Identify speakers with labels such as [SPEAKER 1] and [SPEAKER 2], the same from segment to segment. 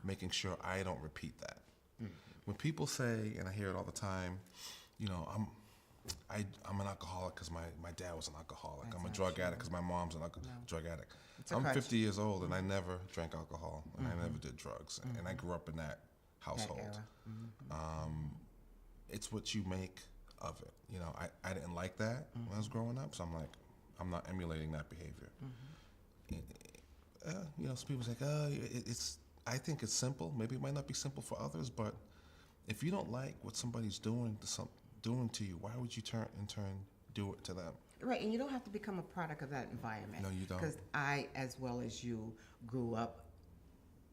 [SPEAKER 1] making sure I don't repeat that. When people say, and I hear it all the time, you know, I'm an alcoholic because my dad was an alcoholic.
[SPEAKER 2] That's
[SPEAKER 1] I'm a
[SPEAKER 2] not
[SPEAKER 1] drug
[SPEAKER 2] true.
[SPEAKER 1] addict because my mom's a
[SPEAKER 2] No.
[SPEAKER 1] drug addict.
[SPEAKER 2] It's a
[SPEAKER 1] I'm
[SPEAKER 2] crutch.
[SPEAKER 1] 50 years old and I never drank alcohol and I never did drugs. And I grew up in that
[SPEAKER 2] That
[SPEAKER 1] household.
[SPEAKER 2] era.
[SPEAKER 1] It's what you make of it. You know, I didn't like that when I was growing up, so I'm like, I'm not emulating that behavior. You know, some people's like, oh, it's. I think it's simple. Maybe it might not be simple for others, but if you don't like what somebody's doing to you, why would you in turn do it to them?
[SPEAKER 2] Right, and you don't have to become a product of that environment.
[SPEAKER 1] No, you don't.
[SPEAKER 2] Because I, as well as you, grew up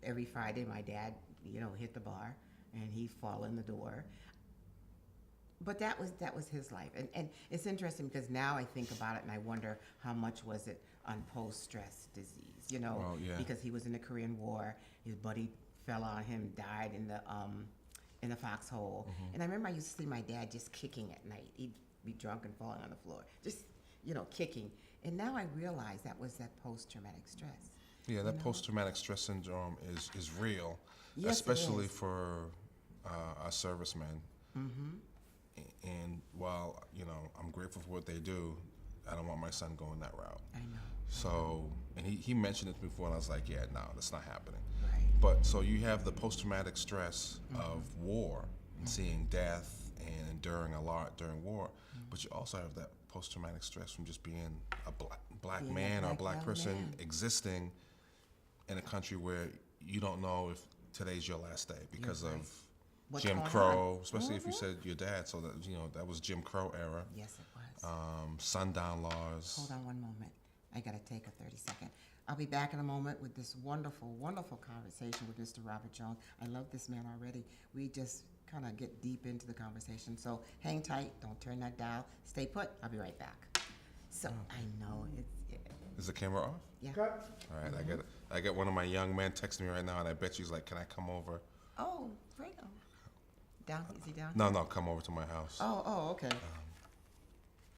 [SPEAKER 2] every Friday. My dad, you know, hit the bar, and he'd fall in the door. But that was his life, and it's interesting because now I think about it and I wonder how much was it on post-stress disease, you know,
[SPEAKER 1] Well, yeah.
[SPEAKER 2] because he was in the Korean War, his buddy fell on him, died in the foxhole, and I remember I used to see my dad just kicking at night. He'd be drunk and falling on the floor, just kicking, and now I realize that was that post-traumatic stress.
[SPEAKER 1] Yeah, that post-traumatic stress syndrome is real,
[SPEAKER 2] Yes, it
[SPEAKER 1] especially
[SPEAKER 2] is.
[SPEAKER 1] for our servicemen. And while I'm grateful for what they do, I don't want my son going that route.
[SPEAKER 2] I know.
[SPEAKER 1] So, and he mentioned it before, and I was like, yeah, no, that's not happening.
[SPEAKER 2] Right.
[SPEAKER 1] But so you have the post-traumatic stress of war and seeing death and enduring a lot during war, but you also have that post-traumatic stress from just being a black
[SPEAKER 2] Being a
[SPEAKER 1] man or a
[SPEAKER 2] black
[SPEAKER 1] black
[SPEAKER 2] young
[SPEAKER 1] person
[SPEAKER 2] man.
[SPEAKER 1] existing in a country where you don't know if today's your last day because
[SPEAKER 2] right.
[SPEAKER 1] of
[SPEAKER 2] What's
[SPEAKER 1] Jim
[SPEAKER 2] going
[SPEAKER 1] Crow,
[SPEAKER 2] on?
[SPEAKER 1] especially if you said your dad. So that was Jim Crow era.
[SPEAKER 2] Yes, it was.
[SPEAKER 1] Sundown laws.
[SPEAKER 2] Hold on one moment. I got to take a 30-second. I'll be back in a moment with this wonderful, wonderful conversation with Mr. Robert Jones. I love this man already. We just kind of get deep into the conversation. So hang tight. Don't turn that dial. Stay put. I'll be right back. So I know it's...
[SPEAKER 1] Is the camera off?
[SPEAKER 2] Yeah.
[SPEAKER 1] All right, I get one of my young men texting me right now, and I bet you he's like, "Can I come over?"
[SPEAKER 2] Oh, bring him. Down? Is he down?
[SPEAKER 1] No, come over to my house.
[SPEAKER 2] Oh, okay.